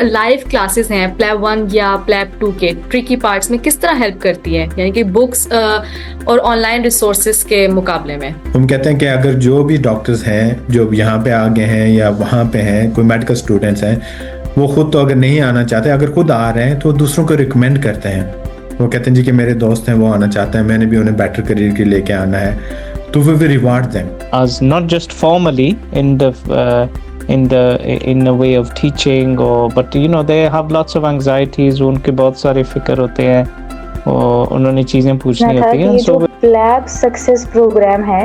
Live classes हैं PLAB 1 या PLAB 2 के ट्रिकी पार्ट्स में किस तरह हेल्प करती है, यानी कि बुक्स और ऑनलाइन रिसोर्सेज के मुकाबले में? हम कहते हैं कि अगर जो भी डॉक्टर्स हैं जो यहाँ पे आ गए हैं या वहाँ पे हैं, कोई मेडिकल स्टूडेंट्स हैं, वो खुद तो अगर नहीं आना चाहते, अगर खुद आ रहे हैं तो दूसरों को रिकमेंड करते हैं। वो कहते हैं जी कि मेरे दोस्त हैं वो आना चाहते हैं, मैंने भी उन्हें बेटर करियर के लेके आना है, तो we will reward them as not just formally in the way of teaching, or but they have lots of anxieties, उनके बहुत सारे फिक्र होते हैं और उन्होंने चीजें पूछनी होती हैं। जो प्लैब सक्सेस प्रोग्राम है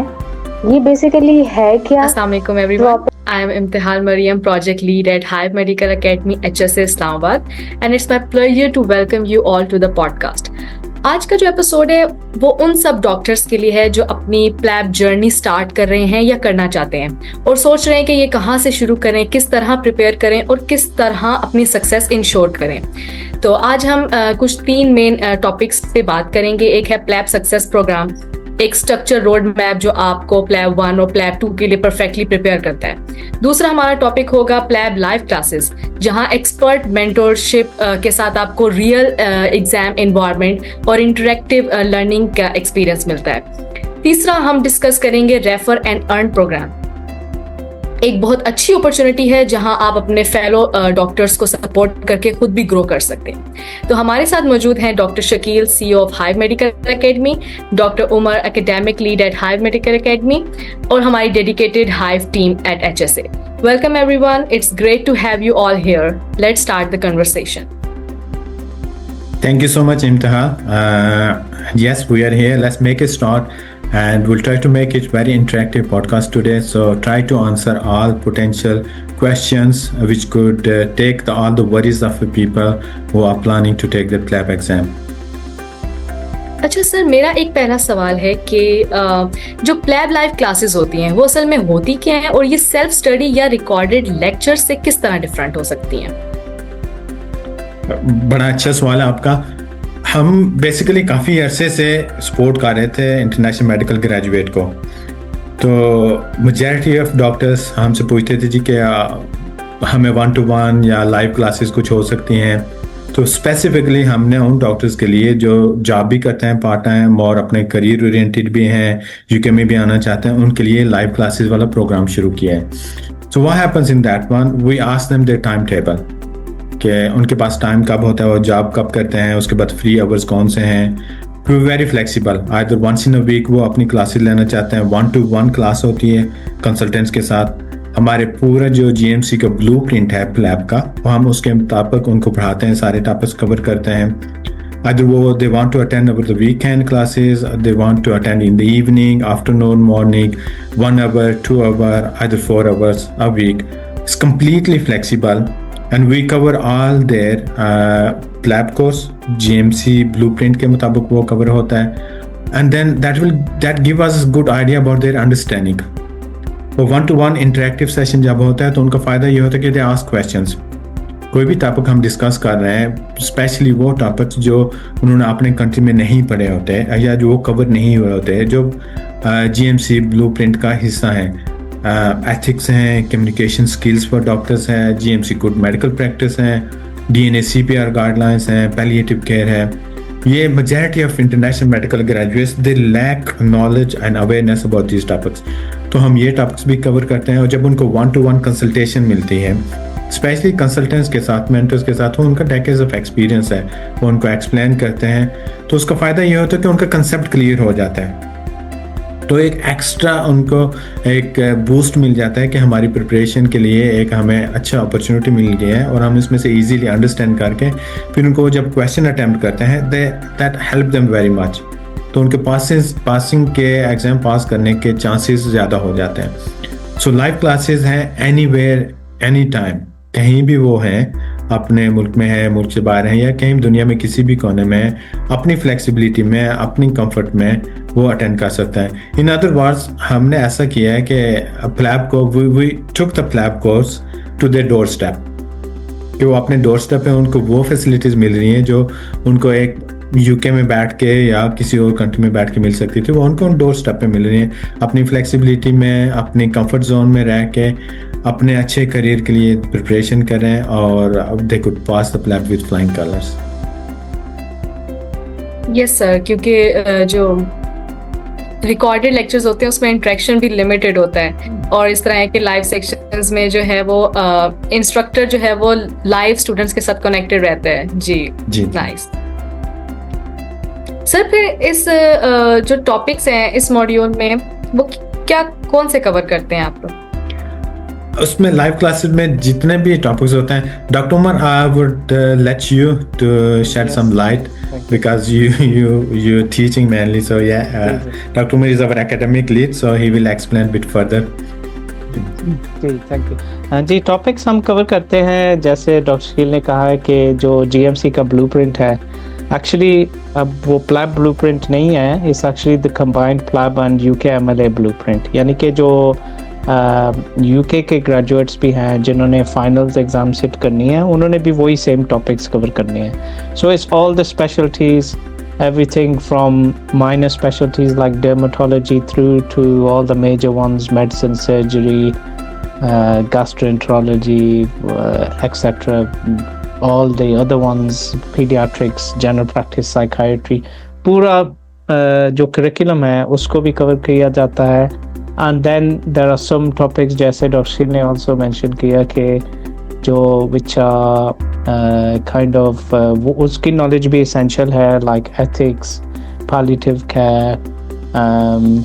ये बेसिकली है क्या? अस्सलाम वालेकुम everyone, I am Imtihal Mariam, project lead at Hive Medical Academy, HSA Islamabad, and it's my pleasure to welcome you all to the podcast. आज का जो एपिसोड है वो उन सब डॉक्टर्स के लिए है जो अपनी प्लैब जर्नी स्टार्ट कर रहे हैं या करना चाहते हैं और सोच रहे हैं कि ये कहाँ से शुरू करें, किस तरह प्रिपेयर करें और किस तरह अपनी सक्सेस इंश्योर करें। तो आज हम कुछ 3 मेन टॉपिक्स पे बात करेंगे। एक है प्लैब सक्सेस प्रोग्राम, एक स्ट्रक्चर रोड मैप जो आपको प्लैब 1 और प्लैब 2 के लिए परफेक्टली प्रिपेयर करता है। दूसरा हमारा टॉपिक होगा प्लैब लाइव क्लासेस, जहां एक्सपर्ट मेंटोरशिप के साथ आपको रियल एग्जाम एनवायरनमेंट और इंटरेक्टिव लर्निंग का एक्सपीरियंस मिलता है। तीसरा हम डिस्कस करेंगे रेफर एंड अर्न प्रोग्राम, एक बहुत अच्छी अपॉर्चुनिटी है जहां आप अपने फेलो डॉक्टर्स को सपोर्ट करके खुद भी ग्रो कर सकते हैं। तो हमारे साथ मौजूद हैं doctor Shakeel, CEO of Hive medical Academy, doctor Umar, academic lead at Hive medical Academy, और हमारी dedicated Hive team at HSA। Welcome everyone, it's great to have you all here. Let's start the conversation. Thank you so much, Imtihal. Yes, we are here. Let's make it start. And we'll try to make it very interactive podcast today. So try to answer all potential questions which could take all the worries of the people who are planning to take the PLAB exam. अच्छा sir, मेरा एक पहला सवाल है कि जो PLAB live classes होती हैं वो असल में होती क्या हैं और ये सेल्फ स्टडी या रिकॉर्डेड लेक्चर से किस तरह डिफरेंट हो सकती हैं? बड़ा अच्छा सवाल है आपका। हम बेसिकली काफ़ी अरसे से सपोर्ट कर रहे थे इंटरनेशनल मेडिकल ग्रेजुएट को, तो मेजॉरिटी ऑफ डॉक्टर्स हमसे पूछते थे जी कि हमें 1-to-1 या लाइव क्लासेस कुछ हो सकती हैं। तो स्पेसिफिकली हमने उन डॉक्टर्स के लिए जो जॉब भी करते हैं पार्ट टाइम और अपने करियर ओरिएंटेड भी हैं, यूके में भी आना चाहते हैं, उनके लिए लाइव क्लासेस वाला प्रोग्राम शुरू किया है। So what happens in that one, we ask them their time table कि उनके पास टाइम कब होता है, वो जॉब कब करते हैं, उसके बाद फ्री आवर्स कौन से हैं। We very flexible, either once in a week वो अपनी क्लासेस लेना चाहते हैं, 1-to-1 क्लास होती है कंसल्टेंट्स के साथ। हमारे पूरा जो GMC का ब्लूप्रिंट है प्लैब का, वो हम उसके मुताबिक उनको पढ़ाते हैं, सारे टॉपिक्स कवर करते हैं। आइदर वो they want to attend over the weekend classes, they want to attend in the evening, afternoon, morning, 1 hour, 2 hour, either 4 hours a week. It's completely flexible. And we cover all their PLAB course, GMC blueprint के मुताबिक वो cover होता है, and then that give us good idea about their understanding. वो 1-to-1 interactive session जब होता है तो उनका फ़ायदा ये होता है कि they ask questions. कोई भी टॉपिक हम डिस्कस कर रहे हैं, स्पेशली वो टॉपिक्स जो उन्होंने अपने कंट्री में नहीं पढ़े होते हैं या जो वो कवर नहीं हुए होते हैं, जो GMC ब्लूप्रिंट का हिस्सा है। एथिक्स हैं, कम्युनिकेशन स्किल्स फॉर डॉक्टर्स है, GMC गुड मेडिकल प्रैक्टिस है, DNA CPR गाइडलाइंस हैं, पैलिएटिव केयर है। ये majority of international medical graduates they lack knowledge and awareness about this topics, तो हम ये टॉपिक्स भी कवर करते हैं। और जब उनको 1-to-1 कंसल्टेशन मिलती है, स्पेशली कंसल्टेंट्स के साथ, मेंटर्स के साथ, वो उनका डेकेड्स ऑफ एक्सपीरियंस है, वो उनको एक्सप्लेन करते हैं, तो उसका फ़ायदा ये होता है कि उनका कंसेप्ट क्लियर हो जाता है। तो एक एक्स्ट्रा उनको एक बूस्ट मिल जाता है कि हमारी प्रिपरेशन के लिए एक हमें अच्छा अपॉर्चुनिटी मिल गई है और हम इसमें से इजीली अंडरस्टैंड करके फिर उनको जब क्वेश्चन अटेम्प्ट करते हैं that help them very much. तो उनके पासिंग के एग्ज़ाम पास करने के चांसेस ज़्यादा हो जाते हैं। सो लाइव क्लासेस हैं एनीवेयर एनी टाइम, कहीं भी वो हैं, अपने मुल्क में है, मुल्क से बाहर है, या कहीं दुनिया में किसी भी कोने में, अपनी फ्लेक्सिबिलिटी में, अपनी कंफर्ट में वो अटेंड कर सकता है। इन अदर वर्ड्स, हमने ऐसा किया है कि प्लैब को we took the PLAB course to their doorstep, कि वो अपने डोर स्टेप पे उनको वो फैसिलिटीज़ मिल रही हैं जो उनको एक यूके में बैठ के या किसी और कंट्री में बैठ के मिल सकती थी, वो उनको डोर स्टेप पे मिल रही हैं, अपनी फ्लेक्सिबिलिटी में, अपनी कंफर्ट जोन में रह के अपने अच्छे करियर के लिए प्रिपरेशन करें और they could pass the PLAB with flying colours. Yes sir, क्योंकि जो रिकॉर्डेड लेक्चर्स होते हैं उसमें इंटरेक्शन भी लिमिटेड होता है, और इस तरह के लाइव सेक्शंस में जो है वो इंस्ट्रक्टर जो है वो लाइव स्टूडेंट्स के साथ कनेक्टेड रहता है। जी नाइस सर। फिर इस जो टॉपिक्स हैं इस मॉड्यूल में वो क्या कौन से कवर करते हैं आप लोग? उसमें लाइव क्लासेस में जितने भी टॉपिक्स होते हैं, doctor Umar, I would let you to shed some light because you're teaching mainly, so Dr. Umar is our academic lead, so he will explain a bit further. जी थैंक यू। जी topics हम cover करते हैं, जैसे doctor Shakeel ने कहा है कि जो जीएमसी का ब्लूप्रिंट है, एक्चुअली अब वो प्लैब ब्लूप्रिंट नहीं है, it's actually the combined PLAB and UKMLA blueprint, यानी कि जो यूके के ग्रेजुएट्स भी हैं जिन्होंने फाइनल्स एग्जाम सिट करनी है, उन्होंने भी वही सेम टॉपिक्स कवर करने हैं। So it's all the specialities, everything from minor specialties like dermatology through to all the major ones, medicine, surgery, gastroenterology, etc. All the other ones, pediatrics, general practice, psychiatry, पूरा जो curriculum है उसको भी cover किया जाता है। And then there are some topics, जैसे doctor Shakeel ने also mention किया कि जो which are kind of वो उसकी knowledge भी essential है, like ethics, palliative care,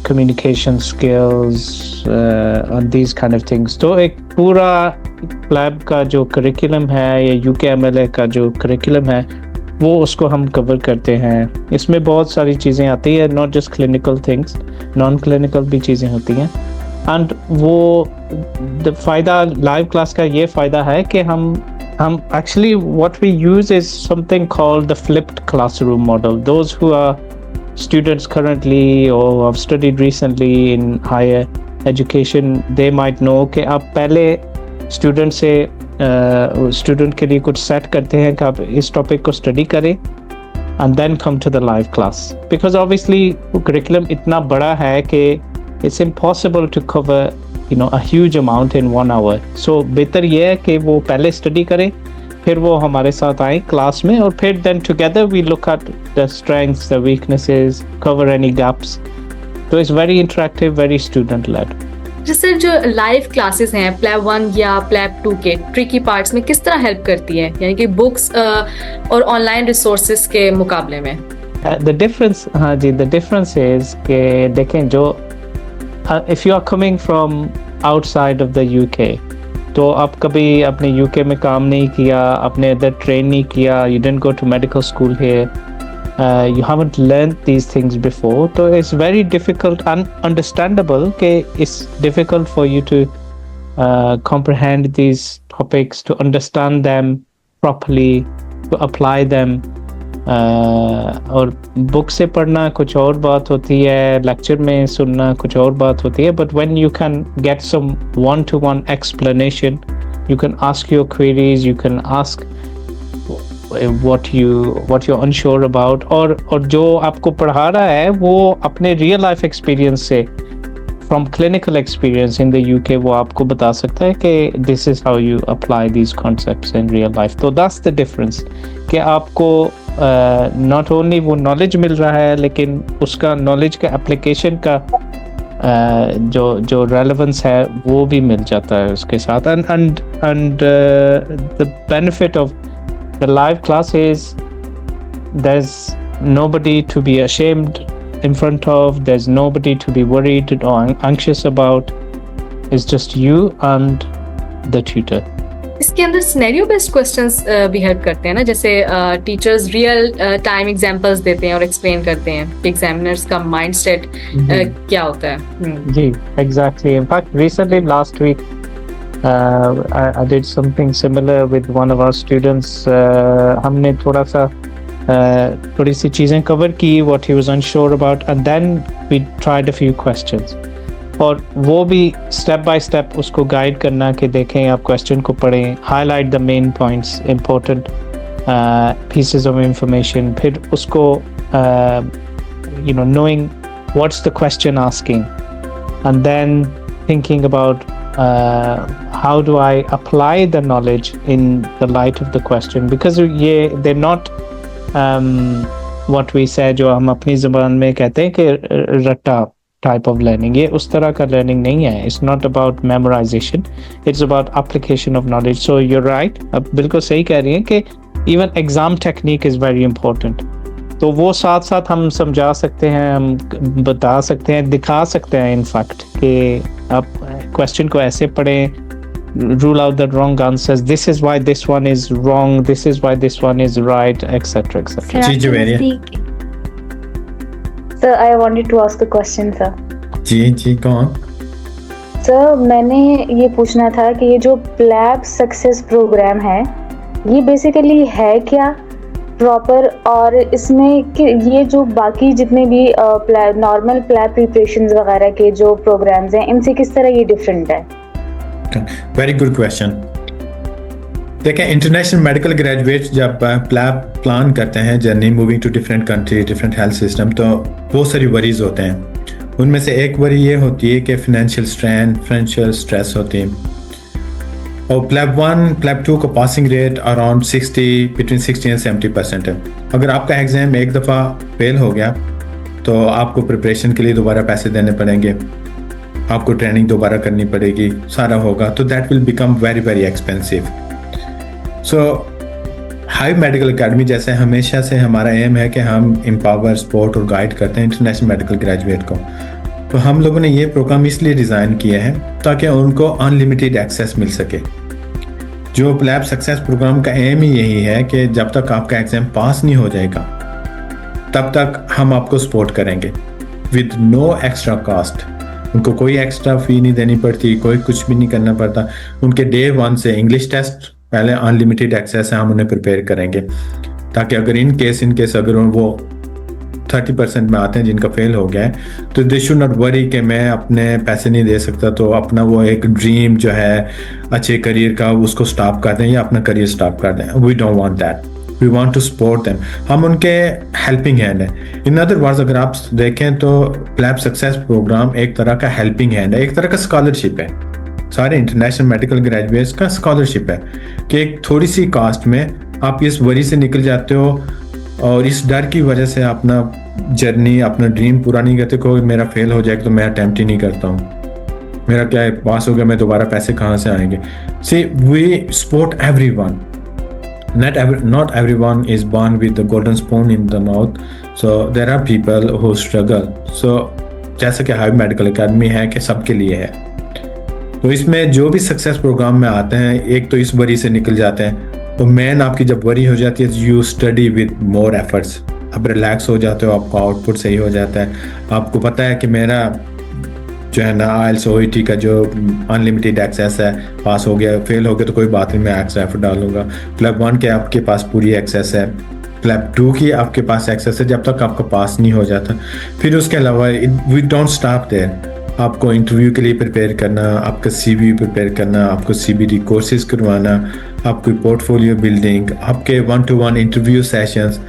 communication skills, and these kind of things. तो एक पूरा lab का जो curriculum है या UKMLA का जो curriculum है वो उसको हम cover करते हैं। इसमें बहुत सारी चीज़ें आती है, not just clinical things, non-clinical भी चीज़ें होती हैं। एंड वो फ़ायदा लाइव क्लास का ये फ़ायदा है कि हम actually what we use is something called the flipped classroom model. Those who are students currently or have studied recently in higher education, they might know कि आप पहले स्टूडेंट से स्टूडेंट के लिए कुछ सेट करते हैं कि आप इस टॉपिक को स्टडी करें and then come to the live class, because obviously curriculum इतना बड़ा है कि it's impossible to cover a huge amount in 1 hour. So बेहतर ये है कि वो पहले स्टडी करें, फिर वो हमारे साथ आए क्लास में, और फिर then together we look at the strengths, the weaknesses, cover any gaps. So it's very interactive, very student led. Sir जो लाइव क्लासेस हैं प्लैब 1 या प्लैब 2 के ट्रिकी पार्ट्स में किस तरह हेल्प करती है, यानी कि बुक्स और ऑनलाइन रिसोर्सेज के मुकाबले में? The difference, हाँ जी, the difference is कि देखें जो if you are coming from outside of the UK, तो आप कभी अपने UK में काम नहीं किया, आपने इधर ट्रेन नहीं किया, you didn't go to medical school here, you haven't learned these things before, so it's very difficult and understandable कि it's difficult for you to comprehend these topics, to understand them properly, to apply them. और book से पढ़ना कुछ और बात होती है, lecture में सुनना कुछ और बात होती है, but when you can get some one-to-one explanation, you can ask your queries, you can ask what you're unsure about, और जो आपको पढ़ा रहा है वो अपने real life experience से, from clinical experience in the UK, वो आपको बता सकता है कि this is how you apply these concepts in real life. तो that's the difference, कि आपको not only वो knowledge मिल रहा है, लेकिन उसका knowledge का application का जो relevance है वो भी मिल जाता है उसके साथ। and the benefit of the live class is there's nobody to be ashamed in front of, there's nobody to be worried or anxious about, it's just you and the tutor. इसके अंदर scenario based questions भी help करते हैं ना, जैसे teachers real time examples देते हैं और एक्सप्लेन करते हैं कि एग्जामिनर्स का माइंडसेट क्या होता है। जी exactly, in fact recently last week I did something similar with one of our students. हमने थोड़ी सी चीज़ें कवर की, what he was unsure about, and then we tried a few questions. और वो भी स्टेप बाय स्टेप उसको गाइड करना कि देखें आप क्वेश्चन को पढ़ें, highlight the main points, important pieces of information, फिर उसको knowing what's the question asking, and then thinking about how do I apply the knowledge in the light of the question, because they're not what we say, जो हम अपनी ज़बान में कहते हैं कि रट्टा type of learning, ये उस तरह का learning नहीं है. It's not about memorization, it's about application of knowledge. So you're right, आप बिल्कुल सही कह रही हैं कि even exam technique is very important. तो वो साथ साथ हम समझा सकते हैं, हम बता सकते हैं, दिखा सकते हैं in fact कि आप question को ऐसे पढ़ें, rule out the wrong answers, this is why this one is wrong, this is why this one is right, etc. etc. Ji Javeria Sir, I wanted to ask a question, sir. जी कौन sir, मैंने ये पूछना था कि ये जो PLAB success programme है, ये बेसिकली है क्या प्रॉपर, और इसमें कि ये जो बाकी जितने भी नॉर्मल प्लैब प्रिपरेशंस वगैरह के जो प्रोग्राम्स हैं, इनसे किस तरह ये डिफरेंट है? Very good question. देखें, इंटरनेशनल मेडिकल ग्रेजुएट्स जब प्लैब प्लान करते हैं journey moving to different country, different health system, तो बहुत सारी वरीज होते हैं. उनमें से एक वरी ये होती है कि फाइनेंशियल स्ट्रेन, फाइनेंशियल स्ट्रेस होती है. और प्लैब 1, प्लैब 2 का पासिंग रेट अराउंड 60 and 70% है. अगर आपका एग्जाम एक दफ़ा फेल हो गया तो आपको प्रिपरेशन के लिए दोबारा पैसे देने पड़ेंगे, आपको ट्रेनिंग दोबारा करनी पड़ेगी, सारा होगा, तो that will become very very expensive. So hive medical academy जैसे हमेशा से हमारा एम है कि हम एम्पावर, सपोर्ट और गाइड करते हैं इंटरनेशनल मेडिकल ग्रेजुएट को. तो हम लोगों ने ये प्रोग्राम इसलिए डिज़ाइन किया है ताकि उनको अनलिमिटेड एक्सेस मिल सके. जो प्लैब सक्सेस प्रोग्राम का एम ही यही है कि जब तक आपका एग्ज़ाम पास नहीं हो जाएगा तब तक हम आपको सपोर्ट करेंगे विद नो एक्स्ट्रा कास्ट. उनको कोई एक्स्ट्रा फ़ी नहीं देनी पड़ती, कोई कुछ भी नहीं करना पड़ता. उनके डे 1 से इंग्लिश टेस्ट पहले अनलिमिटेड एक्सेस है, हम उन्हें प्रिपेयर करेंगे ताकि अगर इन केस अगर वो 30% में आते हैं जिनका फेल हो गया है, तो दे शुड नॉट वरी कि मैं अपने पैसे नहीं दे सकता, तो अपना वो एक ड्रीम जो है अच्छे करियर का उसको स्टॉप कर दें या अपना करियर स्टॉप कर दें. We don't want that, we want to support them. हम उनके हेल्पिंग हैंड है. इन अदर वर्ड्स अगर आप देखें तो प्लैब सक्सेस प्रोग्राम एक तरह का हेल्पिंग हैंड है, एक तरह का स्कॉलरशिप है. सारे इंटरनेशनल मेडिकल ग्रेजुएट्स का स्कॉलरशिप है कि एक थोड़ी सी कास्ट में आप इस वरी से निकल जाते हो और इस डर की वजह से अपना जर्नी, अपना ड्रीम पूरा नहीं करते. कोई मेरा फेल हो जाएगा तो मैं अटेम्प्ट ही नहीं करता हूँ, मेरा क्या है, पास हो गया, मैं दोबारा पैसे कहाँ से आएंगे. See we support everyone. Not everyone is born with the golden spoon in the mouth, so there are people who struggle. So जैसा कि हाइव मेडिकल एकेडमी है कि सबके लिए है, तो इसमें जो भी सक्सेस प्रोग्राम में आते हैं एक तो इस वरी से निकल जाते हैं. तो मेन आपकी जब वरी हो जाती है you study with more efforts, अब रिलैक्स हो जाते हो, आपका आउटपुट सही हो जाता है. आपको पता है कि मेरा जो है ना IELTS OET का जो अनलिमिटेड एक्सेस है, पास हो गया, फेल हो गया तो कोई बात नहीं, मैं एक्स्ट्रा एफर्ट डालूंगा. प्लैब 1 के आपके पास पूरी एक्सेस है, प्लैब 2 की आपके पास एक्सेस है जब तक आपका पास नहीं हो जाता. फिर उसके अलावा वी डोंट स्टॉप देयर. आपको इंटरव्यू के लिए प्रिपेयर करना, आपका CV प्रिपेयर करना, आपको CBD कोर्सेज करवाना, आपकी पोर्टफोलियो बिल्डिंग, आपके 1-to-1 इंटरव्यू सेशंस,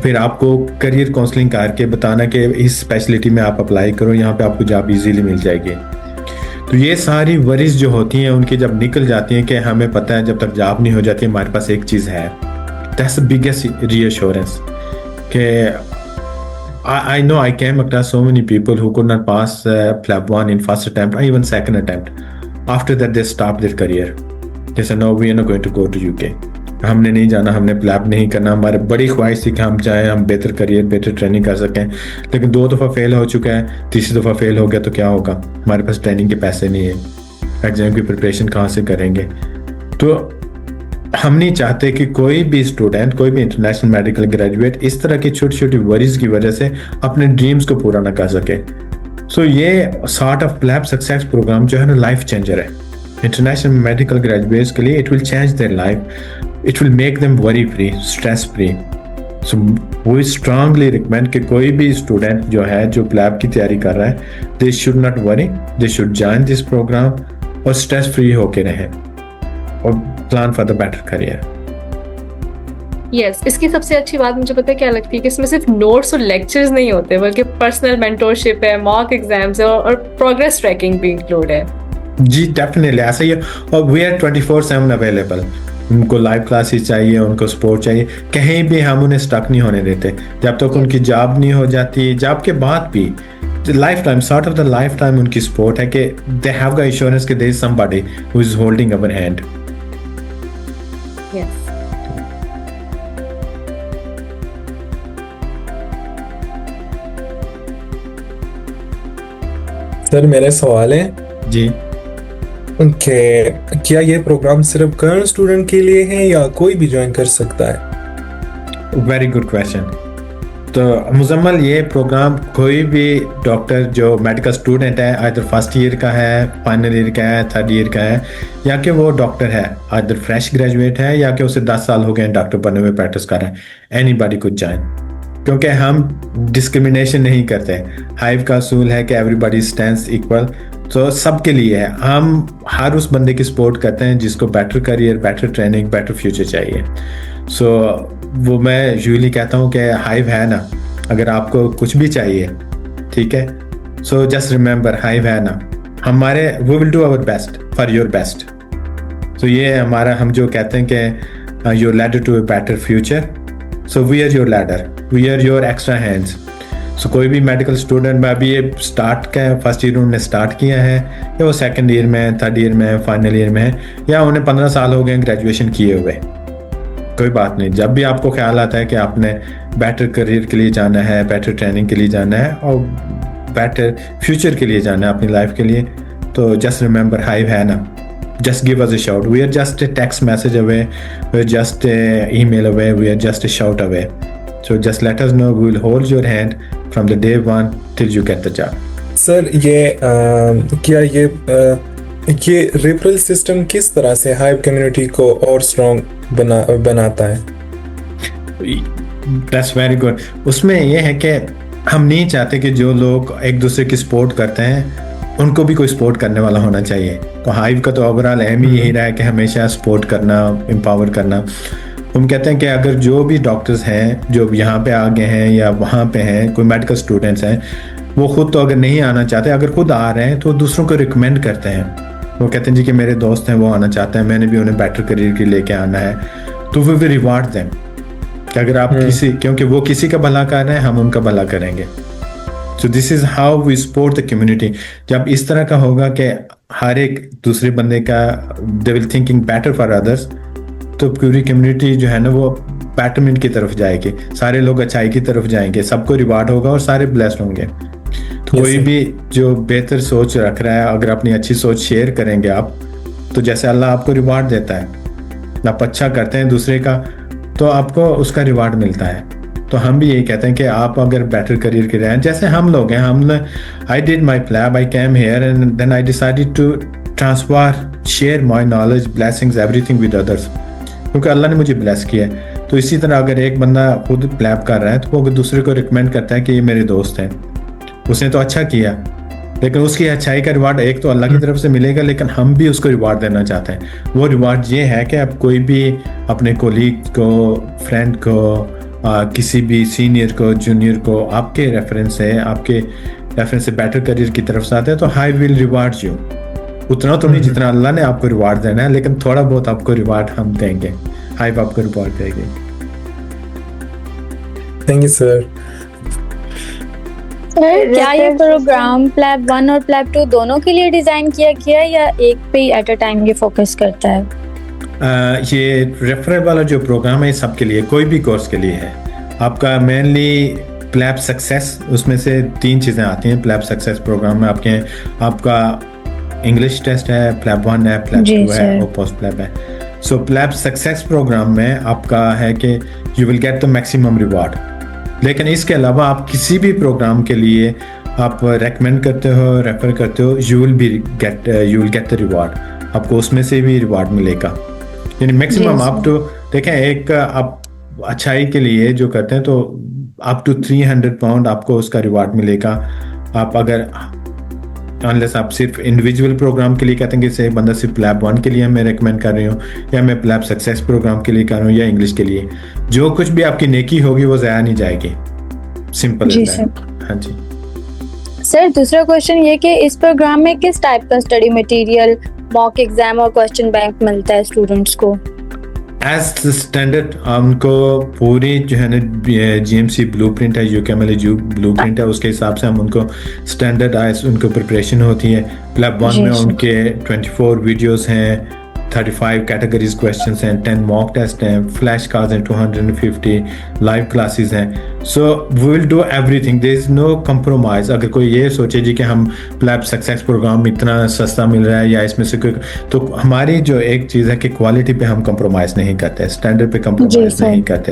फिर आपको करियर काउंसलिंग करके बताना कि इस स्पेशलिटी में आप अप्लाई करो, यहाँ पे आपको जॉब इजीली मिल जाएगी. तो ये सारी वरीज जो होती हैं उनकी जब निकल जाती हैं कि हमें पता है जब तक जॉब नहीं हो जाती हमारे पास एक चीज़ है, दैट्स द बिगेस्ट रीअश्योरेंस कि I know I came across so many people who could not pass Plab 1 in first attempt or even second attempt. After that they stopped their career. They said no, we are not going to go to UK. हमने नहीं जाना, हमने PLAB नहीं करना. हमारी बड़ी ख्वाहिश थी कि हम चाहें हम बेहतर करियर, बेहतर ट्रेनिंग कर सकें, लेकिन 2 दफ़ा फेल हो चुका है, तीसरी दफ़ा फेल हो गया तो क्या होगा, हमारे पास ट्रेनिंग के पैसे नहीं है, एग्जाम की प्रिपरेशन कहाँ से करेंगे. तो हम नहीं चाहते कि कोई भी स्टूडेंट, कोई भी इंटरनेशनल मेडिकल ग्रेजुएट इस तरह की छोटी छोटी वरीज की वजह से अपने ड्रीम्स को पूरा ना कर सके. सो ये sort of PLAB success program जो है ना लाइफ चेंजर है इंटरनेशनल मेडिकल ग्रेजुएट्स के लिए. It will change their life, it will make them worry free, stress free. So we strongly recommend कि कोई भी स्टूडेंट जो है जो प्लैब की तैयारी कर रहा है, they should not worry, they should join this program और स्ट्रेस फ्री होके रहें और plan for the better career. Yes, इसकी सबसे अच्छी बात मुझे पता है क्या लगती है कि इसमें सिर्फ नोट्स और लेक्चर्स नहीं होते बल्कि पर्सनल मेंटोरशिप है, मॉक एग्जाम्स है और प्रोग्रेस ट्रैकिंग भी इंक्लूड है. जी डेफिनेटली ऐसा ही है। और वी आर 24/7 अवेलेबल। उनको लाइव क्लासेस चाहिए, उनको सपोर्ट चाहिए, कहीं भी हम उन्हें स्टक नहीं होने देते जब तक उनकी जॉब नहीं हो जाती। जॉब के बाद भी lifetime, sort of the lifetime उनकी सपोर्ट है कि दे हैव द एश्योरेंस कि there is somebody who is holding our hand. Yes. Sir मेरे सवाल है जी कि क्या ये प्रोग्राम सिर्फ करंट स्टूडेंट के लिए है या कोई भी ज्वाइन कर सकता है? Very good question. तो मुजम्मल, ये प्रोग्राम कोई भी डॉक्टर जो मेडिकल स्टूडेंट है, आइदर फर्स्ट ईयर का है, फाइनल ईयर का है, थर्ड ईयर का है, या कि वो डॉक्टर है, आइदर फ्रेश ग्रेजुएट है या कि उसे 10 साल हो गए डॉक्टर बने हुए प्रैक्टिस कर रहे हैं, एनीबॉडी कुड जॉइन। क्योंकि हम डिस्क्रिमिनेशन नहीं करते। हाइव का असूल है कि एवरीबॉडी स्टैंड्स इक्वल, तो सबके लिए है। हम हर उस बंदे की सपोर्ट करते हैं जिसको better career, better training, better future चाहिए। सो वो मैं यूजली कहता हूँ कि हाइव है ना, अगर आपको कुछ भी चाहिए, ठीक है, सो जस्ट रिमेंबर हाइव है ना, हमारे we will do our best for your best. तो ये हमारा, हम जो कहते हैं कि your ladder to a better future, so we are your ladder, we are your extra hands. सो कोई भी मेडिकल स्टूडेंट में अभी ये स्टार्ट का फर्स्ट ईयर उन्होंने स्टार्ट किया है, या वो सेकंड ईयर में, थर्ड ईयर में, फाइनल ईयर में है, या उन्हें 15 साल हो गए ग्रेजुएशन किए हुए, कोई बात नहीं। जब भी आपको ख्याल आता है कि आपने बेटर करियर के लिए जाना है, बेटर ट्रेनिंग के लिए जाना है और बेटर फ्यूचर के लिए जाना है अपनी लाइफ के लिए, तो जस्ट रिमेंबर हाइव है ना, just give us a shout. We are just a text message away, we're just a email away, we are just a shout away. So just let us know, we will hold your hand from the day one till you get the job. Sir क्या ये referral system किस तरह से hive community को और strong बनाता है? That's very good. उसमें ये है कि हम नहीं चाहते कि जो लोग एक दूसरे की सपोर्ट करते हैं उनको भी कोई सपोर्ट करने वाला होना चाहिए। तो हाइव का तो ओवरऑल एम ही यही रहा है कि हमेशा सपोर्ट करना, एम्पावर करना। हम कहते हैं कि अगर जो भी डॉक्टर्स हैं जो यहाँ पे आ गए हैं या वहाँ पे हैं, कोई मेडिकल स्टूडेंट्स हैं, वो खुद तो अगर नहीं आना चाहते, अगर खुद आ रहे हैं तो दूसरों को रिकमेंड करते हैं। वो कहते हैं जी कि मेरे दोस्त हैं वो आना चाहते हैं, मैंने भी उन्हें बेटर करियर के लेके आना है, तो वी विल रिवार्ड देम कि अगर आप किसी, क्योंकि वो किसी का भला कर रहे हैं, हम उनका भला करेंगे। So this is how we support the community. जब इस तरह का होगा कि हर एक दूसरे बंदे का they will thinking better for others, तो पूरी कम्युनिटी जो है ना वो बेटरमेंट की तरफ जाएगी, सारे लोग अच्छाई की तरफ जाएंगे, सबको रिवार्ड होगा और सारे ब्लेस्ड होंगे। तो कोई भी जो बेहतर सोच रख रहा है, अगर अपनी अच्छी सोच शेयर करेंगे आप, तो जैसे अल्लाह आपको रिवार्ड देता है, आप अच्छा करते हैं दूसरे का तो आपको उसका रिवार्ड मिलता है। तो हम भी यही कहते हैं कि आप अगर बेटर करियर के रहे हैं, जैसे हम लोग हैं, I did my PLAB, I came here and then I decided to transfer, share my knowledge, blessings, everything with others, क्योंकि अल्लाह ने मुझे ब्लेस किया है। तो इसी तरह अगर एक बंदा खुद प्लैब कर रहा है तो वो अगर दूसरे को रिकमेंड करता है कि ये मेरे दोस्त हैं, उसने तो अच्छा किया, लेकिन उसकी अच्छाई का रिवार्ड एक तो अल्लाह की तरफ से मिलेगा, लेकिन हम भी उसको रिवार्ड देना चाहते हैं। वो रिवार्ड ये है कि आप कोई भी अपने कोलीग को, फ्रेंड को, किसी भी सीनियर को, जूनियर को आपके रेफरेंस से, आपके रेफरेंस से बेटर करियर की तरफ से आते हैं, तो हाई विल रिवार्ड यू। उतना तो नहीं जितना अल्लाह ने आपको रिवार्ड देना है, लेकिन थोड़ा बहुत आपको रिवार्ड हम देंगे, हाई आपको रिवार्ड देंगे। Thank you sir. सर क्या ये प्रोग्राम प्लैब 1 और प्लैब 2 दोनों के लिए डिजाइन किया गया या एक पे ही एट अ टाइम ये फोकस करता है? ये रेफरल वाला जो प्रोग्राम है सबके लिए, कोई भी कोर्स के लिए है। आपका मेनली प्लैब सक्सेस, उसमें से 3 चीज़ें आती हैं प्लैब सक्सेस प्रोग्राम में। आपका इंग्लिश टेस्ट है, प्लैब 1 है, प्लैब 2 है और पोस्ट प्लैब है। सो प्लैब सक्सेस प्रोग्राम में आपका है कि you will get the maximum reward, लेकिन इसके अलावा आप किसी भी प्रोग्राम के लिए आप रेकमेंड करते हो, रेफर करते हो, you will get the reward, आपको उसमें से भी रिवार्ड मिलेगा। यानी मैक्सिमम आप तो देखें, एक आप अच्छाई के लिए जो करते हैं तो अप टू 300 पाउंड आपको उसका रिवार्ड मिलेगा। आप अगर अनलेस आप सिर्फ इंडिविजुअल प्रोग्राम के लिए कहते हैं कि से बंदा सिर्फ प्लैब 1 के लिए मैं रेकमेंड कर रही हूँ, या मैं प्लैब सक्सेस प्रोग्राम के लिए कर रहा हूँ, या इंग्लिश के लिए, जो कुछ भी आपकी नेकी होगी वो ज़ाया नहीं जाएगी। सिंपल है। हाँ जी सर दूसरा क्वेश्चन ये कि इस प्रोग्राम में किस टाइप का स्टडी मटेरियल, मॉक एग्जाम और क्वेश्चन बैंक मिलता है स्टूडेंट्स को? एज स्टैंडर्ड उनको पूरी जो है ना GMC ब्लूप्रिंट है, UKML ब्लूप्रिंट है, उसके हिसाब से हम उनको स्टैंडर्डाइज उनको प्रिपरेशन होती है। प्लैब 1 में उनके 24 वीडियोस हैं, 35 कैटेगरीज क्वेश्चंस हैं, 10 मॉक टेस्ट हैं, फ्लैश कार्ड्स हैं, 250 लाइव क्लासेस हैं। So we will do everything, there is no compromise. अगर कोई ये सोचे जी कि हम प्लैब सक्सेस प्रोग्राम इतना सस्ता मिल रहा है या इसमें से कोई, तो हमारी जो एक चीज़ है कि क्वालिटी पे हम कंप्रोमाइज़ नहीं करते, स्टैंडर्ड पे कंप्रोमाइज़ नहीं करते।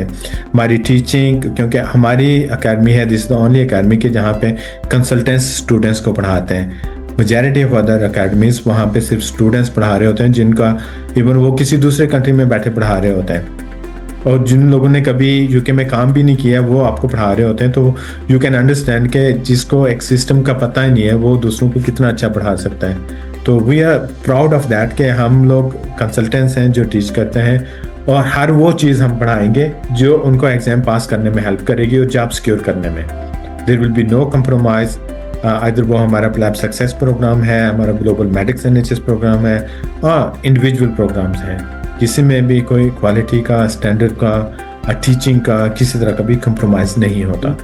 हमारी टीचिंग, क्योंकि हमारी अकेडमी है, this is the only academy के जहाँ पे कंसल्टेंट्स स्टूडेंट्स को पढ़ाते हैं। मेजॉरिटी ऑफ अदर अकेडमीज वहाँ पे सिर्फ स्टूडेंट्स पढ़ा रहे होते हैं, जिनका इवन वो किसी दूसरे कंट्री में बैठे पढ़ा रहे होते हैं, और जिन लोगों ने कभी यूके में काम भी नहीं किया वो आपको पढ़ा रहे होते हैं। तो यू कैन अंडरस्टैंड कि जिसको एक सिस्टम का पता ही नहीं है वो दूसरों को कितना अच्छा पढ़ा सकता है। तो we are proud of that कि हम लोग कंसल्टेंट्स हैं जो टीच करते हैं, और हर वो चीज़ हम पढ़ाएंगे जो उनको एग्जाम पास करने में हेल्प करेगी और जॉब सिक्योर करने में। There will be no compromise. इधर वो हमारा प्लैब सक्सेस प्रोग्राम है, हमारा ग्लोबल मेडिक्स NHS प्रोग्राम है, और इंडिविजुअल प्रोग्राम्स हैं जिसमें भी कोई क्वालिटी का, स्टैंडर्ड का, टीचिंग का किसी तरह का भी कंप्रोमाइज नहीं होता।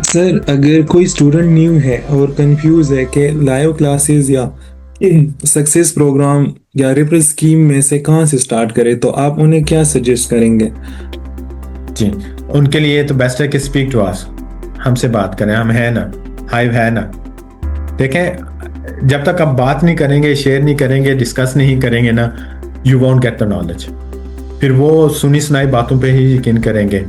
सर अगर कोई स्टूडेंट न्यू है और कंफ्यूज है कि लाइव क्लासेस या सक्सेस प्रोग्राम या रेफरल स्कीम में से कहाँ से स्टार्ट करे, तो आप उन्हें क्या सजेस्ट करेंगे? जी, उनके लिए तो बेस्ट है कि स्पीक टू अस, हमसे बात करें, हम है ना, हाइव है ना। देखें, जब तक आप बात नहीं करेंगे, शेयर नहीं करेंगे, डिस्कस नहीं करेंगे ना, you want get the knowledge. फिर वो सुनी सुनाई बातों पे ही यकीन करेंगे,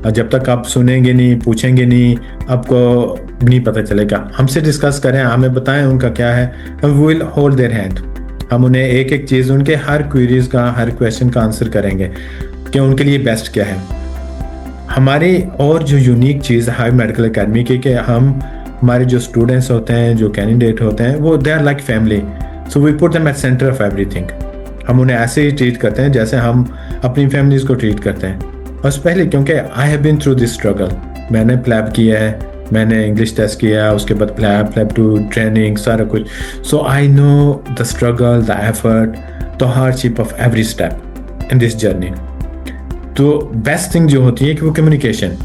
और जब तक आप सुनेंगे नहीं, पूछेंगे नहीं, आपको नहीं पता चलेगा। हमसे डिस्कस करें, हमें बताएं उनका क्या है, we will hold their hand. हम उन्हें एक एक चीज़, उनके हर क्वेरीज का, हर क्वेश्चन का आंसर करेंगे कि उनके लिए बेस्ट क्या है। हमारी और जो यूनिक चीज़ है हाइव मेडिकल एकेडमी की, कि हम हमारे जो स्टूडेंट्स होते हैं, जो कैंडिडेट होते हैं, वो they are like family. So we put them at centre of everything. हम उन्हें ऐसे ही ट्रीट करते हैं जैसे हम अपनी फैमिलीज को ट्रीट करते हैं। और पहले क्योंकि I have been through this struggle, मैंने प्लैब किया है, मैंने इंग्लिश टेस्ट किया, उसके बाद प्लैब 2 ट्रेनिंग, सारा कुछ। So I know the struggle, the effort, the hardship of every step in this journey. तो बेस्ट थिंग जो होती है कि वो कम्युनिकेशन।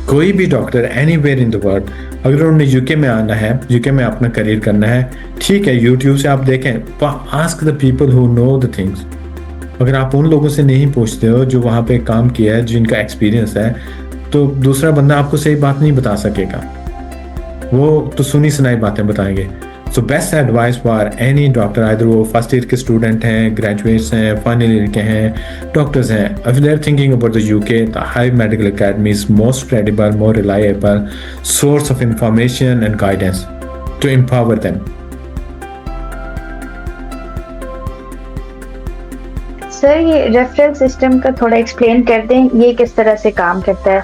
कोई भी doctor anywhere in the world, अगर उन्हें यूके में आना है, यूके में अपना करियर करना है, ठीक है, यूट्यूब से आप देखें, ask the people who know the things. अगर आप उन लोगों से नहीं पूछते हो जो वहाँ पे काम किया है, जिनका एक्सपीरियंस है, तो दूसरा बंदा आपको सही बात नहीं बता सकेगा, वो तो सुनी सुनाई बातें बताएंगे। So best advice for any doctor, either वो फर्स्ट ईयर के स्टूडेंट हैं, ग्रेजुएट्स हैं, फाइनल ईयर के हैं, डॉक्टर्स हैं, if they are thinking about the UK, the Hive medical Academy is most credible, more reliable source of information and guidance to empower them. Sir ये referral system का थोड़ा explain कर दें, ये किस तरह से काम करता है?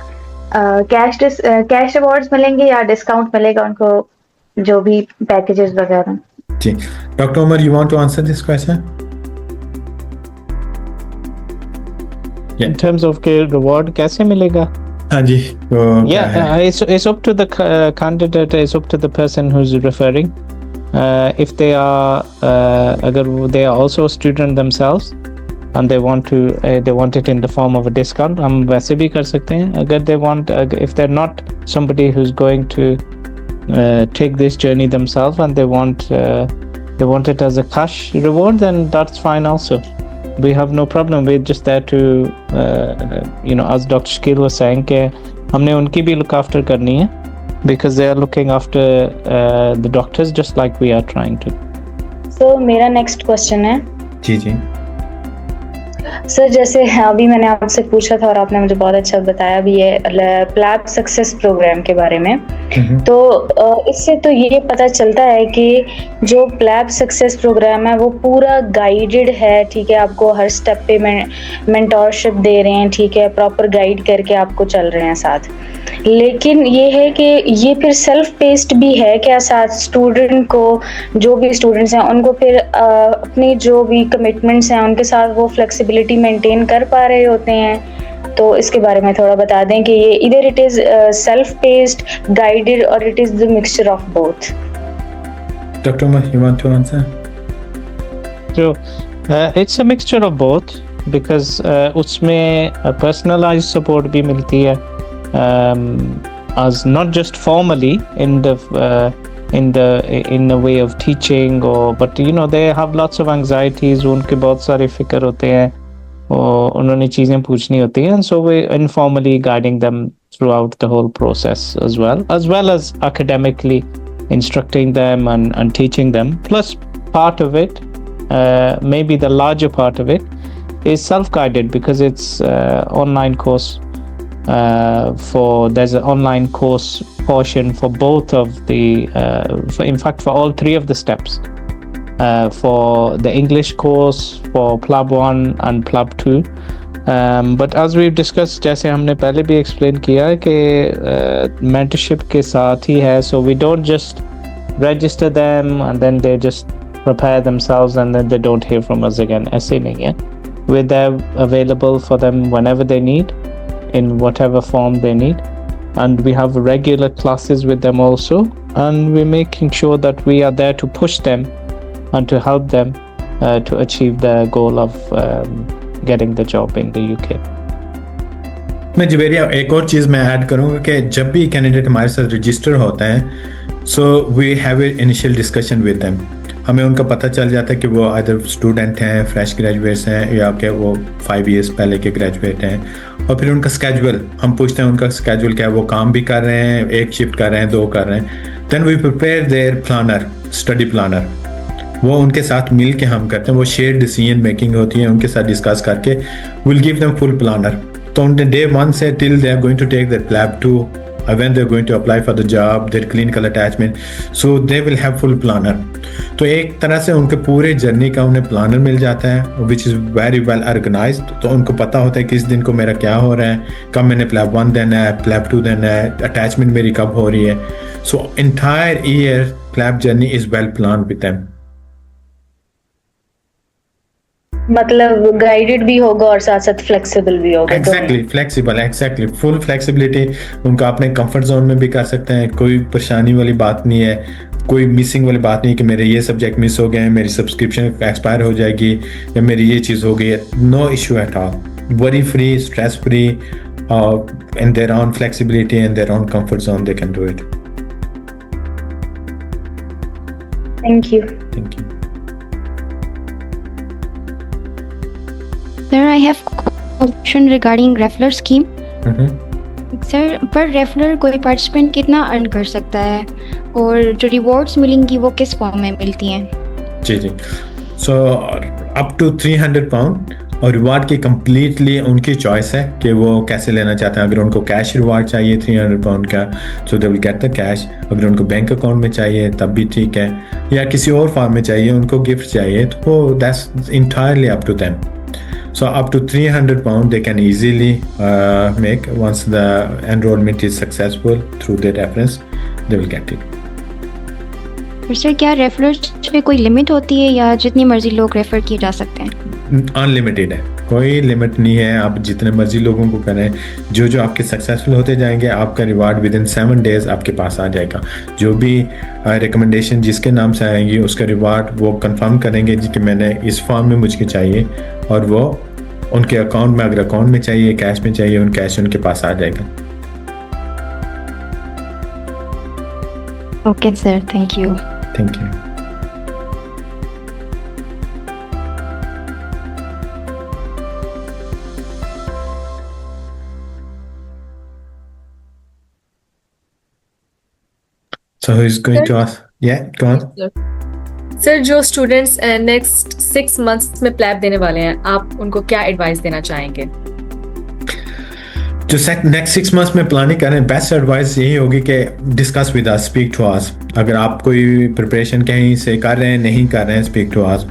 कैश अवार्ड्स मिलेंगे या डिस्काउंट मिलेगा उनको, जो भी पैकेजेस वगैरह? जी, doctor Umar, you want to answer this question? In terms of के reward कैसे मिलेगा? हाँ जी, it's up to the candidate, it's up to the person who's referring. If they are अगर they are also a student themselves and they want it in the form of a discount, हम वैसे भी कर सकते हैं। अगर they want, if they're not somebody who's going to take this journey themselves and they want it as a cash reward, then that's fine also. We have no problem. We're just there to as Dr. Shakil was saying, कि हमने उनकी भी look after करनी है, because they are looking after the doctors just like we are trying to. So मेरा next question है। जी sir, जैसे अभी मैंने आपसे पूछा था और आपने मुझे बहुत अच्छा बताया भी ये प्लैब सक्सेस प्रोग्राम के बारे में, तो इससे तो ये पता चलता है कि जो प्लैब सक्सेस प्रोग्राम है वो पूरा गाइडेड है, ठीक है, आपको हर स्टेप पे मेंटोरशिप दे रहे हैं, ठीक है, प्रॉपर गाइड करके आपको चल रहे हैं साथ। लेकिन ये है कि ये फिर सेल्फ पेस्ड भी है क्या साथ? स्टूडेंट को, जो भी स्टूडेंट्स हैं उनको फिर अपनी जो भी कमिटमेंट्स हैं उनके साथ वो फ्लेक्सिबिलिटी मेंटेन कर पा रहे होते हैं? तो इसके बारे में थोड़ा बता दें कि ये इधर it is self paced, guided और it is the mixture of both. Dr. Umar, you want to answer? So it's a mixture of both because उसमें personalized support भी मिलती है, as not just formally in the way of teaching, but you know they have lots of anxieties, उनके बहुत सारे फिक्र होते हैं और उन्होंने चीज़ें पूछनी होती हैं, and so we informally guiding them throughout the whole process as well as academically instructing them and teaching them. Plus part of it, maybe the larger part of it, is self-guided because it's online course. There's an online course portion for both of the in fact for all three of the steps, for the English course, for PLAB 1 and PLAB 2. But as we've discussed, जैसे हमने पहले भी explain किया है कि mentorship के साथ ही है, so we don't just register them and then they just prepare themselves and then they don't hear from us again. ऐसे नहीं है. We're there available for them whenever they need, in whatever form they need, and we have regular classes with them also, and we're making sure that we are there to push them and to help them to achieve the goal of getting the job in the UK. मैं जवेरिया एक और चीज़ मैं add करूँगा कि जब भी candidate हमारे साथ रजिस्टर होता है, so we have a initial discussion with them. हमें उनका पता चल जाता है कि वो अदर स्टूडेंट हैं, फ्रेश ग्रेजुएट्स हैं, या कि वो 5 years पहले के ग्रेजुएट हैं. और फिर उनका स्केड्यूल हम पूछते हैं, उनका स्केड्यूल क्या है, वो काम भी कर रहे हैं, 1 शिफ्ट कर रहे हैं, 2 कर रहे हैं. Then we prepare their planner, study planner. वो उनके साथ मिल के हम करते हैं, वो शेयर डिसीजन मेकिंग होती है, उनके साथ डिस्कस करके will give them full planner. तो उनके डे 1 से till they are going to take their PLAB 2, when they're going to apply for the job, their clinical attachment, so they will have full planner. तो एक तरह से उनके पूरे journey का उन्हें प्लानर मिल जाता है, which is very well organized. तो उनको पता होता है किस दिन को मेरा क्या हो रहा है, कब मैंने PLAB 1 देना है, PLAB 2 देना है, अटैचमेंट मेरी कब हो रही है. So entire year PLAB journey is well planned with them. मतलब गाइडेड भी होगा और साथ साथ फ्लेक्सिबल भी होगा. Exactly flexible, exactly full flexibility. उनका अपने कंफर्ट जोन में भी कर सकते हैं, कोई परेशानी वाली बात नहीं है, कोई मिसिंग वाली बात नहीं कि मेरे ये सब्जेक्ट मिस हो गए हैं, मेरी सब्सक्रिप्शन एक्सपायर हो जाएगी या मेरी ये चीज़ हो गई है. No issue at all. Worry free, stress free, in their own flexibility and their own comfort zone they can do it. Thank you. Thank you. Sir, I have a question regarding referral scheme. Sir, पर referral कोई participant कितना earn कर सकता है और जो rewards मिलेंगी वो किस फॉर्म में मिलती हैं? जी जी. सो अप टू £300 और रिवार्ड की कम्प्लीटली उनकी चॉइस है कि वो कैसे लेना चाहते हैं. अगर उनको कैश रिवार्ड चाहिए £300 का, so they will get the cash. अगर उनको बैंक अकाउंट में चाहिए तब भी ठीक है, या किसी और फॉर्म में चाहिए, उनको गिफ्ट चाहिए, तो that's entirely up to them. So up to £300 they can easily make once the enrollment is successful through their reference. They will get it. Sir, क्या रेफरल्स पे कोई लिमिट होती है या जितनी मर्जी लोग रेफर किए जा सकते हैं? अनलिमिटेड है, कोई लिमिट नहीं है. आप जितने मर्जी लोगों को करें, जो जो आपके सक्सेसफुल होते जाएंगे, आपका रिवार्ड विद इन 7 days आपके पास आ जाएगा. जो भी रिकमेंडेशन जिसके नाम से आएंगी उसका रिवार्ड वो कंफर्म करेंगे जी कि मैंने इस फॉर्म में मुझे चाहिए, और वो उनके अकाउंट में, अगर अकाउंट में चाहिए, कैश में चाहिए, उन कैश उनके पास आ जाएगा. Okay sir, thank you. Thank you. So who is going to ask? Yeah, go on. Sir, जो स्टूडेंट्स नेक्स्ट 6 months में प्लैब देने वाले हैं, आप उनको क्या एडवाइस देना चाहेंगे? जो नेक्स्ट 6 months में प्लानिंग करें, बेस्ट एडवाइस यही होगी कि discuss with us, speak to us. अगर आप कोई प्रिपरेशन कहीं से कर रहे हैं, नहीं कर रहे हैं, speak to us.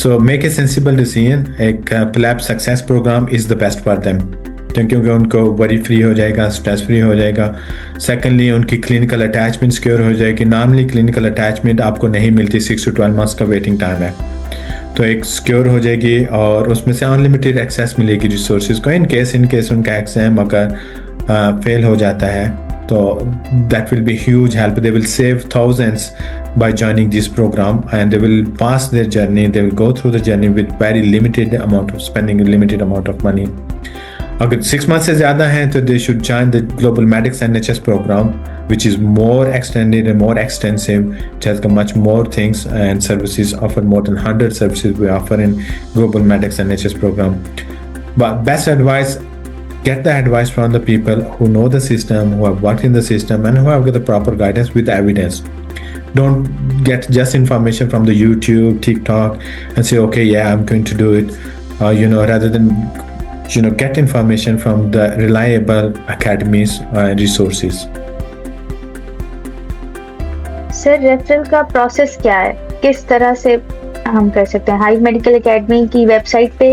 So make a sensible decision. एक PLAB success program is the best for them, क्योंकि उनको वरी फ्री हो जाएगा, स्ट्रेस फ्री हो जाएगा. सेकेंडली, उनकी क्लिनिकल अटैचमेंट सिक्योर हो जाएगी. नॉर्मली क्लिनिकल अटैचमेंट आपको नहीं मिलती, 6 to 12 months का वेटिंग टाइम है. तो एक सिक्योर हो जाएगी और उसमें से अनलिमिटेड एक्सेस मिलेगी रिसोर्सेज को इन केस उनका एग्जाम अगर फेल हो जाता है तो that will be huge help. They will save thousands by joining this program and they will pass their journey. They will go through the journey with very limited amount of spending, a limited amount of money. अगर 6 months से ज़्यादा हैं तो they should join the Global Medics NHS program, which is more extended and more extensive. It has got much more things and services, offer more than 100 services we offer in Global Medics NHS program. But best advice, get the advice from the people who know the system, who have worked in the system and who have got the proper guidance with evidence. Don't get just information from the YouTube, TikTok and say, okay, yeah, I'm going to do it. Rather than, get information from the reliable academies and resources. Sir referral का process क्या है, किस तरह से हम कर सकते हैं? हाइव मेडिकल एकेडमी की वेबसाइट पे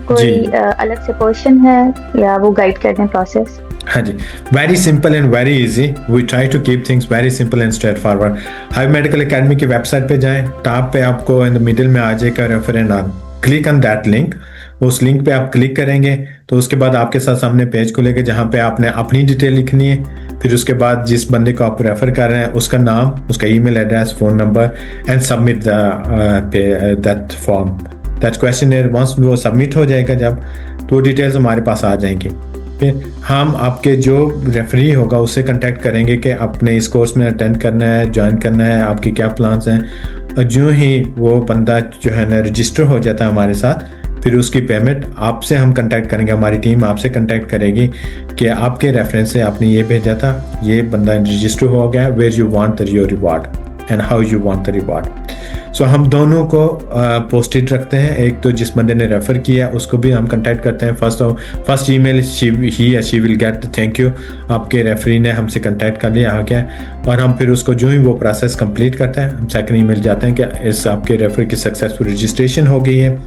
कोई अलग से पोर्शन है या वो गाइड करते हैं प्रोसेस? हाँ जी, very simple and very easy. We try to keep things very simple and straightforward. Hive medical academy की वेबसाइट पे जाएं, टॉप पे आपको इन द मिडिल में आ जाएगा refer and earn. Click on that link. उस लिंक पे आप क्लिक करेंगे तो उसके बाद आपके साथ सामने पेज खुलेगा जहाँ पे आपने अपनी डिटेल लिखनी है. फिर उसके बाद जिस बंदे को आप रेफर कर रहे हैं उसका नाम, उसका email address, phone number and submit that form, that questionnaire. Once वो सबमिट हो जाएगा जब, तो डिटेल्स हमारे पास आ जाएंगी. फिर हम आपके जो रेफरी होगा उससे कांटेक्ट करेंगे कि आपने इस कोर्स में अटेंड करना है, ज्वाइन करना है, आपके क्या प्लान्स हैं. और जो ही वो बंदा जो है ना रजिस्टर हो जाता है हमारे साथ, फिर उसकी पेमेंट आपसे हम कांटेक्ट करेंगे, हमारी टीम आपसे कांटेक्ट करेगी कि आपके रेफरेंस से आपने ये भेजा था, ये बंदा रजिस्टर हो गया, where you want your reward and how you want the reward. So हम दोनों को पोस्टेड रखते हैं. एक तो जिस बंदे ने रेफर किया उसको भी हम कांटेक्ट करते हैं. फर्स्ट ईमेल ही या she will get thank you, आपके रेफरी ने हमसे कांटेक्ट कर लिया, आ गया. और हम फिर उसको जो ही वो प्रोसेस कंप्लीट करते हैं, हम सेकंड ईमेल जाते हैं कि इस आपके रेफर की सक्सेसफुल रजिस्ट्रेशन हो गई है,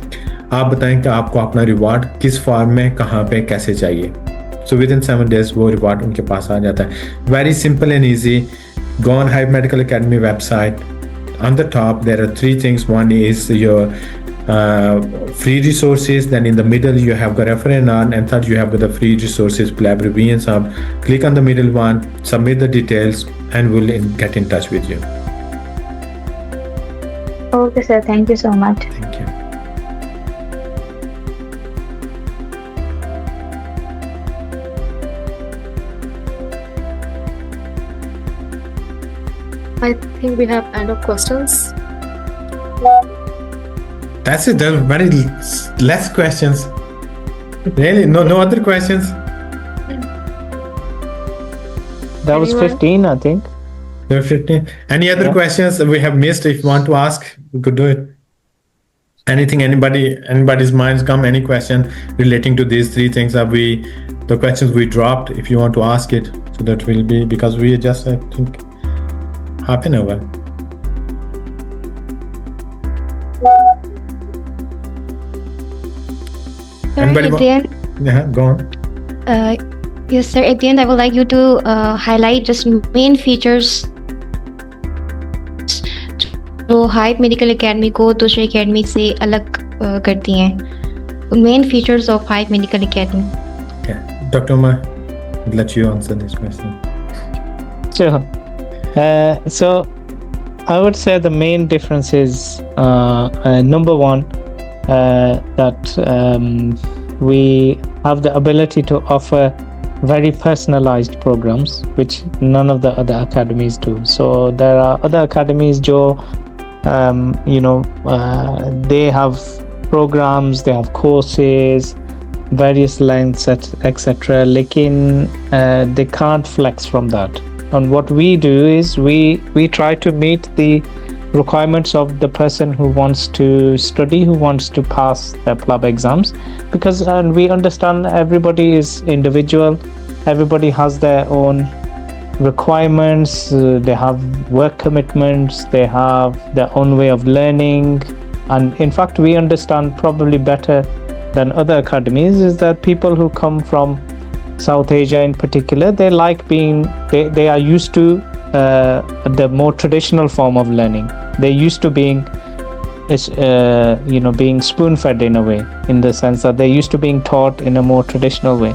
आप बताएं कि आपको अपना रिवार्ड किस फॉर्म में, कहाँ पे, कैसे चाहिए. सो विद इन 7 days वो रिवार्ड उनके पास आ जाता है. Very simple and easy. Go on hive medical academy website. On the top there are 3 things. One is your free resources, then in the middle you have got refer and earn, and third you have got the free resources Plab Revision Hub. Click on the middle one, submit the details and we'll get in touch with you. Okay sir, thank you so much. Thank you. I think we have end of questions. That's it. There are very less questions. Really? No other questions? That was Anyone? 15, I think. There are 15. Any other Yeah. questions that we have missed? If you want to ask, we could do it. Anything, anybody's minds come, any question relating to these 3 things that the questions we dropped, if you want to ask it, so that will be, because we just, I think, half an hour. Sir, Anybody at the end, Yeah, go on. yes, sir. At the end, I would like you to highlight just main features जो hive medical academy को दूसरे academy से अलग करती हैं. Main features of Hive medical academy. Yeah. Dr. Umar, I'll let you answer this question. Sure. So I would say the main difference is number one, that we have the ability to offer very personalized programs, which none of the other academies do. So there are other academies, they have programs, they have courses, various lengths, etc. Lekin they can't flex from that. And what we do is we try to meet the requirements of the person who wants to study, who wants to pass their PLAB exams, because we understand everybody is individual, everybody has their own requirements, they have work commitments, they have their own way of learning. And in fact we understand probably better than other academies is that people who come from South Asia in particular, they like they are used to the more traditional form of learning. They're used to being is being spoon-fed in a way, in the sense that they're used to being taught in a more traditional way.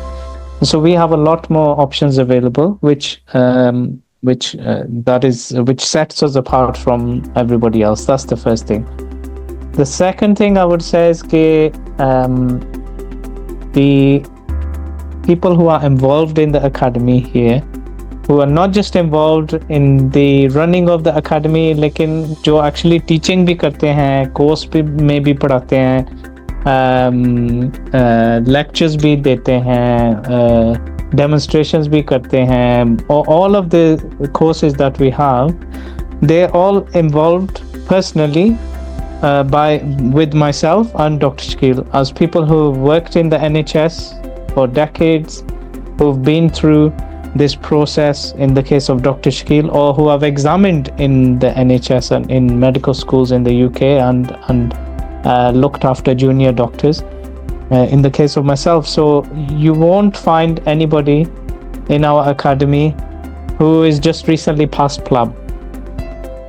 So we have a lot more options available, which sets us apart from everybody else. That's the first thing. The second thing I would say is that the people who are involved in the academy here, who are not just involved in the running of the academy, लेकिन जो actually teaching भी करते हैं, course में भी पढ़ाते हैं, lectures भी देते हैं, demonstrations भी करते हैं, all of the courses that we have, they're all involved personally with myself and Dr. Shakil as people who worked in the NHS for decades, who've been through this process in the case of Dr. Shakil, or who have examined in the NHS and in medical schools in the UK and looked after junior doctors in the case of myself. So you won't find anybody in our academy who is just recently past PLAB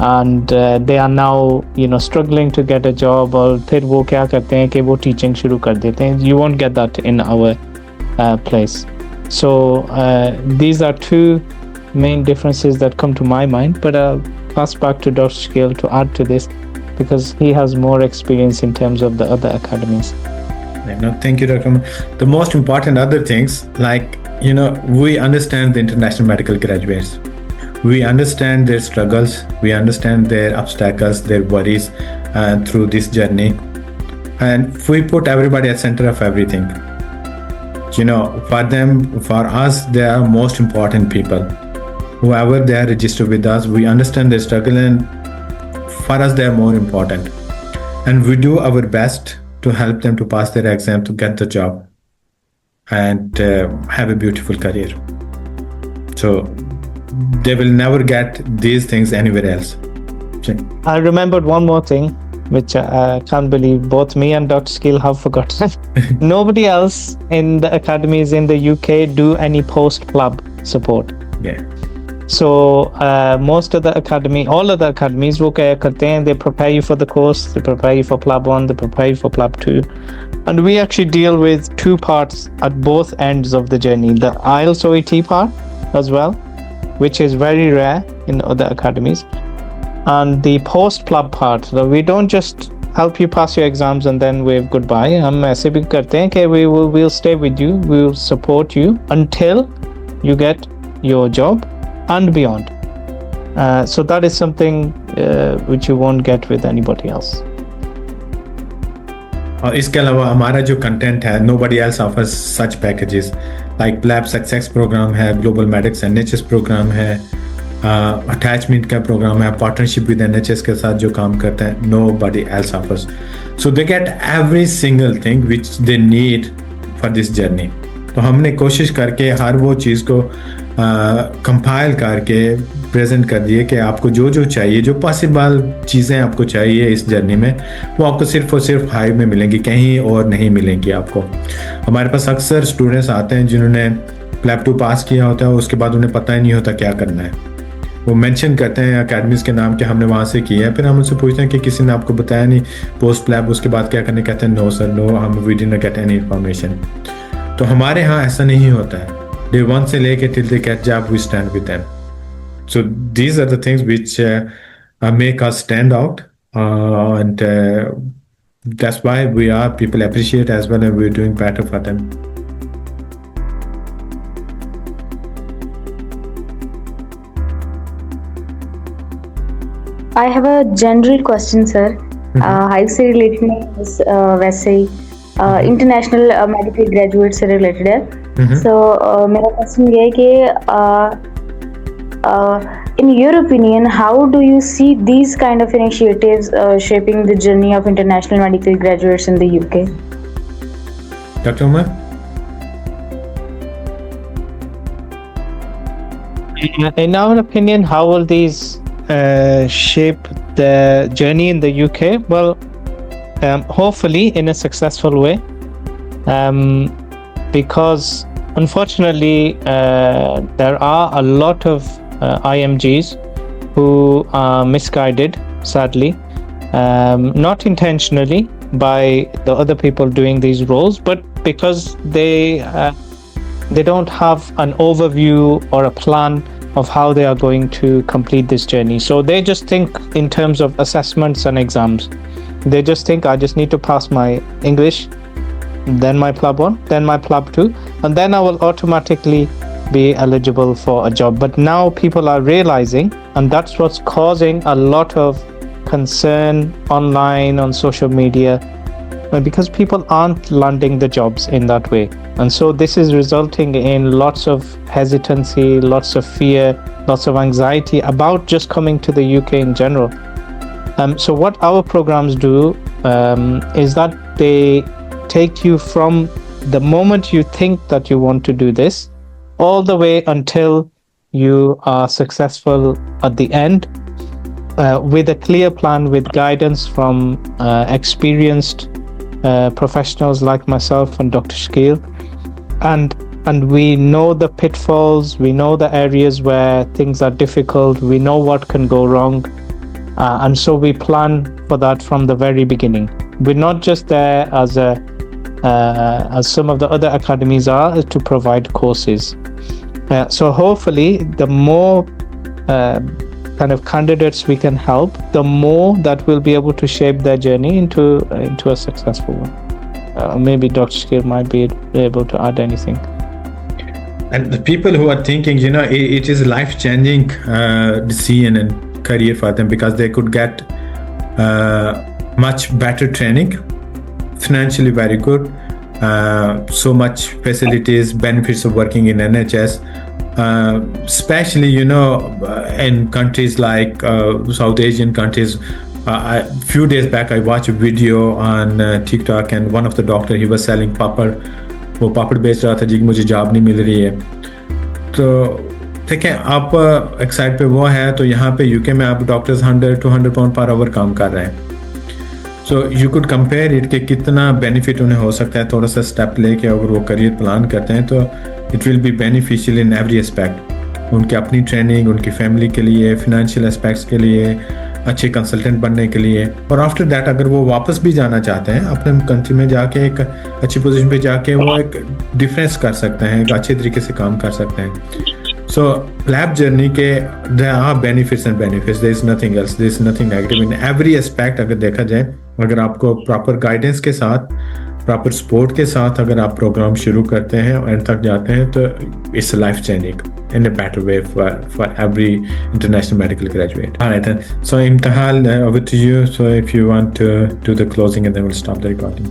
and they are now struggling to get a job, और फिर वो क्या करते हैं कि वो teaching शुरू कर देते हैं. You won't get that in our place. So these are two main differences that come to my mind, but I'll pass back to Dr. Shakil to add to this because he has more experience in terms of the other academies. No, thank you, Dr. The most important other things, like, we understand the international medical graduates. We understand their struggles. We understand their obstacles, their worries through this journey. And we put everybody at center of everything. For them, for us, they are most important people. Whoever they are registered with us, we understand their struggle, and for us, they are more important. And we do our best to help them to pass their exam, to get the job, and have a beautiful career. So they will never get these things anywhere else. I remembered one more thing, which I can't believe both me and Dr. Shakil have forgotten. Nobody else in the academies in the UK do any post-PLAB support. Yeah. So most of the all of the academies, वो क्या करते हैं, they prepare you for the course, they prepare you for PLAB 1, they prepare you for PLAB 2. And we actually deal with two parts at both ends of the journey. The IELTS OET part as well, which is very rare in other academies. And the post-PLAB part, so we don't just help you pass your exams and then wave goodbye. हम ऐसे भी करते हैं कि we'll stay with you, we'll support you until you get your job and beyond. So that is something which you won't get with anybody else. और इसके अलावा हमारा जो कंटेंट है, nobody else offers such packages. Like PLAB Success program है, Global Medics NHS program है, attachment का program है, partnership with NHS के साथ जो काम करते हैं, nobody else offers. So they get every single thing which they need for this journey. तो हमने कोशिश करके हर वो चीज़ को कंपाइल करके प्रेजेंट कर दिए कि आपको जो जो चाहिए, जो पॉसिबल चीज़ें आपको चाहिए इस जर्नी में, वो आपको सिर्फ और सिर्फ हाइव में मिलेंगी, कहीं और नहीं मिलेंगी आपको. हमारे पास अक्सर स्टूडेंट्स आते हैं जिन्होंने PLAB 2 पास किया होता है, उसके बाद उन्हें पता ही नहीं होता क्या करना है. वो मेंशन करते हैं अकेडमीज़ के नाम कि हमने वहाँ से किया है, फिर हम उनसे पूछते हैं कि किसी ने आपको बताया नहीं पोस्ट PLAB, उसके बाद क्या करने, कहते हैं नो सर, नो, हम we didn't get any information. तो हमारे यहाँ ऐसा नहीं होता है. Day 1 से लेके till they get job, we stand with them. So these are the things which make us stand out, and that's why people appreciate as well, and we're doing better for them. I have a general question, sir. Hive से related नहीं, वैसे ही international medical graduate से related है. So मेरा question ये है कि in your opinion, how do you see these kind of initiatives shaping the journey of international medical graduates in the UK? Dr. Umar? In our opinion, how will these shape the journey in the UK? Well, hopefully in a successful way, because unfortunately there are a lot of IMGs who are misguided, sadly, not intentionally by the other people doing these roles, but because they don't have an overview or a plan of how they are going to complete this journey. So they just think in terms of assessments and exams. They just think, I just need to pass my English, then my PLAB 1, then my PLAB 2, and then I will automatically be eligible for a job. But now people are realizing, and that's what's causing a lot of concern online, on social media, because people aren't landing the jobs in that way. And so this is resulting in lots of hesitancy, lots of fear, lots of anxiety about just coming to the UK in general. So what our programs do is that they take you from the moment you think that you want to do this all the way until you are successful at the end, with a clear plan, with guidance from experienced professionals like myself and Dr. Shakil. And we know the pitfalls, we know the areas where things are difficult, we know what can go wrong. And so we plan for that from the very beginning. We're not just there as some of the other academies are, to provide courses. So hopefully the more kind of candidates we can help, the more that we'll be able to shape their journey into a successful one. Maybe Dr. Shakil might be able to add anything. And the people who are thinking, it is life-changing decision and career for them, because they could get much better training, financially very good, so much facilities, benefits of working in NHS, especially in countries like South Asian countries. A few days back I watched a video on TikTok, and one of the doctor, he was selling papad. वो पापड़ बेच रहा था जी कि मुझे job नहीं मिल रही है. तो ठीक है, आप एक साइड पे वो है, तो यहाँ पे यूके में आप डॉक्टर्स 100-200 पाउंड पर आवर काम कर रहे हैं. So you could compare it के कितना बेनिफिट उन्हें हो सकता है. थोड़ा सा स्टेप लेके अगर वो करियर प्लान करते हैं तो it will be beneficial in every aspect. उनकी अपनी ट्रेनिंग, उनकी फैमिली के लिए, फिनेंशियल एस्पेक्ट्स के लिए, अच्छे कंसल्टेंट बनने के लिए. और आफ्टर दैट अगर वो वापस भी जाना चाहते हैं अपने कंट्री में जाके, एक अच्छी पोजीशन पे जाके वो एक डिफरेंस कर सकते हैं, एक अच्छे तरीके से काम कर सकते हैं. सो प्लैब जर्नी के there are benefits and benefits, there is nothing else, there is nothing negative in every aspect. अगर देखा जाए, अगर आपको प्रॉपर गाइडेंस के साथ, प्रॉपर सपोर्ट के साथ अगर आप प्रोग्राम शुरू करते हैं और एंड तक जाते हैं, तो it's life changing in a better way for every international medical graduate. All right then. So Imtihal, over to you. So if you want to do the closing, and then we'll stop the recording.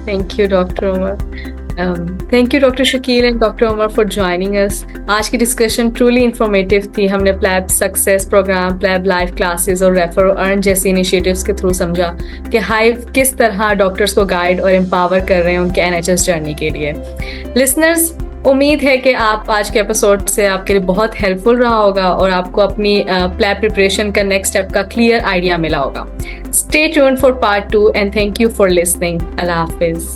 Thank you, Dr. Omar. Thank you, Dr. Shakil and Dr. Omar, for joining us. आज की discussion truly informative थी. हमने PLAB success program, PLAB live classes और refer earn जैसे initiatives के through समझा कि hive किस तरह डॉक्टर्स को गाइड और एम्पावर कर रहे हैं उनके NHS जर्नी के लिए. लिसनर्स, उम्मीद है कि आप आज के एपिसोड से आपके लिए बहुत हेल्पफुल रहा होगा और आपको अपनी प्लैब प्रिपरेशन का नेक्स्ट स्टेप का क्लियर आइडिया मिला होगा. Stay tuned for part 2 and thank you for listening. Allah Hafiz.